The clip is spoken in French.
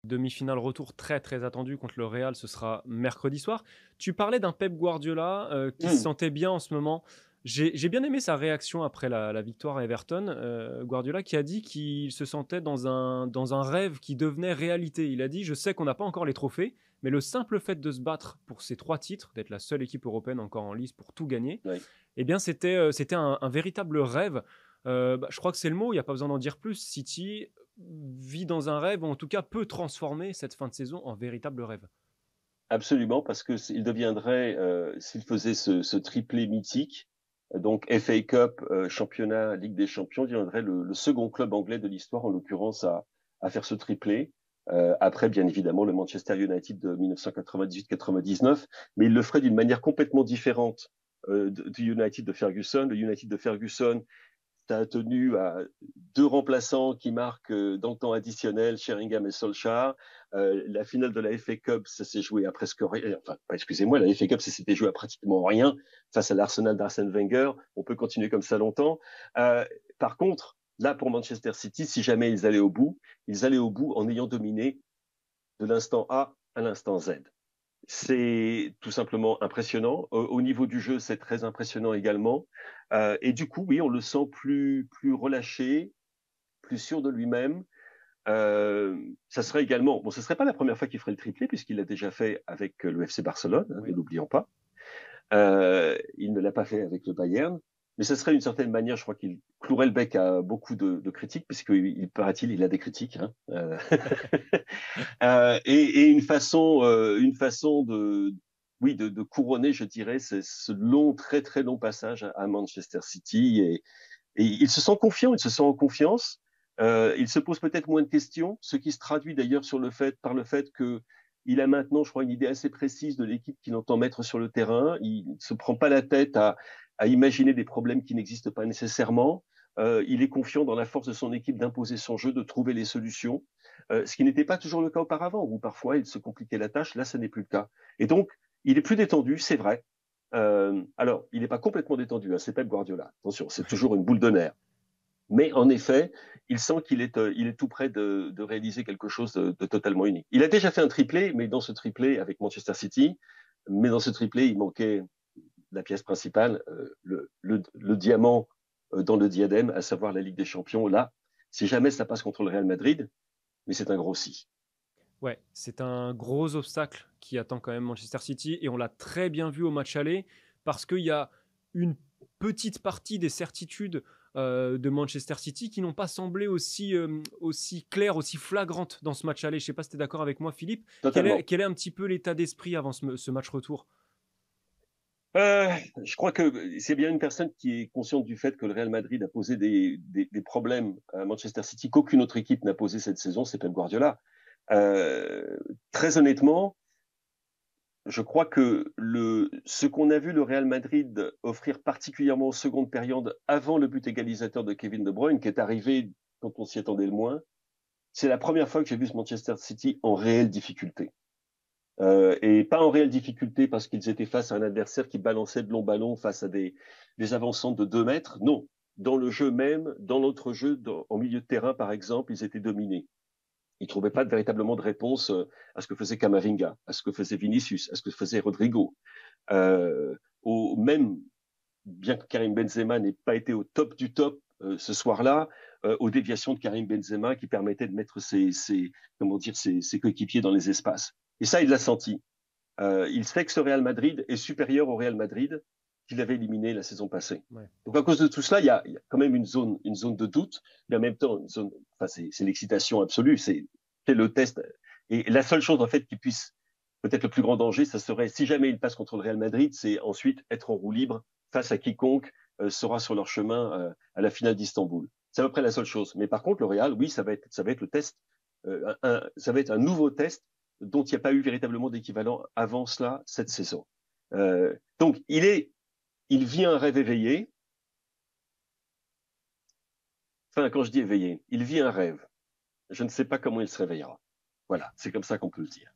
Demi-finale retour très très attendue contre le Real, ce sera mercredi soir. Tu parlais d'un Pep Guardiola qui se Mmh. sentait bien en ce moment. J'ai bien aimé sa réaction après la victoire à Everton. Guardiola qui a dit qu'il se sentait dans un rêve qui devenait réalité. Il a dit: je sais qu'on n'a pas encore les trophées, mais le simple fait de se battre pour ces 3 titres, d'être la seule équipe européenne encore en lice pour tout gagner, Oui, eh bien, c'était un véritable rêve. Je crois que c'est le mot, il n'y a pas besoin d'en dire plus. City vit dans un rêve, ou en tout cas peut transformer cette fin de saison en véritable rêve. absolument, parce que il deviendrait, s'il faisait ce triplé mythique, donc FA Cup, championnat, Ligue des Champions, il deviendrait le second club anglais de l'histoire, en l'occurrence, à faire ce triplé. Après, bien évidemment, le Manchester United de 1998-99, mais il le ferait d'une manière complètement différente du United de Ferguson. Le United de Ferguson, ça a tenu à deux remplaçants qui marquent dans le temps additionnel, Sheringham et Solskjaer. La finale de la FA Cup, ça s'est joué à presque rien. Enfin, excusez-moi, la FA Cup, ça s'était joué à pratiquement rien face à l'Arsenal d'Arsène Wenger. On peut continuer comme ça longtemps. Euh, Par contre, là, pour Manchester City, si jamais ils allaient au bout en ayant dominé de l'instant A à l'instant Z. C'est tout simplement impressionnant. Au niveau du jeu, c'est très impressionnant également. Et du coup, oui, on le sent plus relâché, plus sûr de lui-même. Ça serait également, bon, ce serait pas la première fois qu'il ferait le triplé, puisqu'il l'a déjà fait avec le FC Barcelone, hein, ne Oui. l'oublions pas. Il ne l'a pas fait avec le Bayern, mais ce serait d'une certaine manière, je crois qu'il clouerait le bec à beaucoup de critiques, puisqu'il paraît-il, il a des critiques. Hein. Et une façon de, oui, de couronner, je dirais, ce long, très très long passage à Manchester City. Et il se sent confiant, il se sent en confiance. Il se pose peut-être moins de questions, ce qui se traduit d'ailleurs par le fait que il a maintenant, je crois, une idée assez précise de l'équipe qu'il entend mettre sur le terrain. Il ne se prend pas la tête à imaginer des problèmes qui n'existent pas nécessairement. Il est confiant dans la force de son équipe d'imposer son jeu, de trouver les solutions, ce qui n'était pas toujours le cas auparavant, où parfois il se compliquait la tâche. Là, ce n'est plus le cas. Et donc, il est plus détendu, c'est vrai. Alors, il n'est pas complètement détendu, hein, c'est Pep Guardiola. Attention, c'est toujours une boule de nerfs. Mais en effet, il sent il est tout près de réaliser quelque chose de totalement unique. Il a déjà fait un triplé, mais dans ce triplé avec Manchester City, mais dans ce triplé, il manquait la pièce principale, le diamant dans le diadème, à savoir la Ligue des Champions. Là, si jamais ça passe contre le Real Madrid, mais c'est un gros si. Ouais, c'est un gros obstacle qui attend quand même Manchester City et on l'a très bien vu au match aller parce qu'il y a une petite partie des certitudes de Manchester City qui n'ont pas semblé aussi claires, aussi flagrantes dans ce match aller. Je ne sais pas si tu es d'accord avec moi, Philippe. Totalement. Quel est un petit peu l'état d'esprit avant ce match retour? Euh, je crois que c'est bien une personne qui est consciente du fait que le Real Madrid a posé des problèmes à Manchester City qu'aucune autre équipe n'a posé cette saison, c'est Pep Guardiola. Euh, Très honnêtement, je crois que ce qu'on a vu le Real Madrid offrir particulièrement en seconde période avant le but égalisateur de Kevin De Bruyne, qui est arrivé quand on s'y attendait le moins, c'est la première fois que j'ai vu ce Manchester City en réelle difficulté. Et pas en réelle difficulté parce qu'ils étaient face à un adversaire qui balançait de longs ballons face à des avançants de 2 mètres. Non, dans le jeu même, dans l'autre jeu, en milieu de terrain par exemple, ils étaient dominés. Ils trouvaient pas véritablement de réponse à ce que faisait Camavinga, à ce que faisait Vinicius, à ce que faisait Rodrigo. Euh, Même, bien que Karim Benzema n'ait pas été au top du top ce soir-là, aux déviations de Karim Benzema qui permettaient de mettre comment dire, ses coéquipiers dans les espaces. Et ça, il l'a senti. Il sait que ce Real Madrid est supérieur au Real Madrid qu'il avait éliminé la saison passée. Ouais. Donc à cause de tout cela, il y a quand même une zone de doute, mais en même temps, enfin, c'est l'excitation absolue, c'est le test. Et la seule chose en fait qui puisse, peut-être le plus grand danger, ça serait si jamais il passe contre le Real Madrid, c'est ensuite être en roue libre face à quiconque sera sur leur chemin à la finale d'Istanbul. C'est à peu près la seule chose. Mais par contre, le Real, oui, ça va être le test, ça va être un nouveau test dont il n'y a pas eu véritablement d'équivalent avant cela cette saison. Donc, il vit un rêve éveillé. Enfin, quand je dis éveillé, il vit un rêve. Je ne sais pas comment il se réveillera. Voilà, c'est comme ça qu'on peut le dire.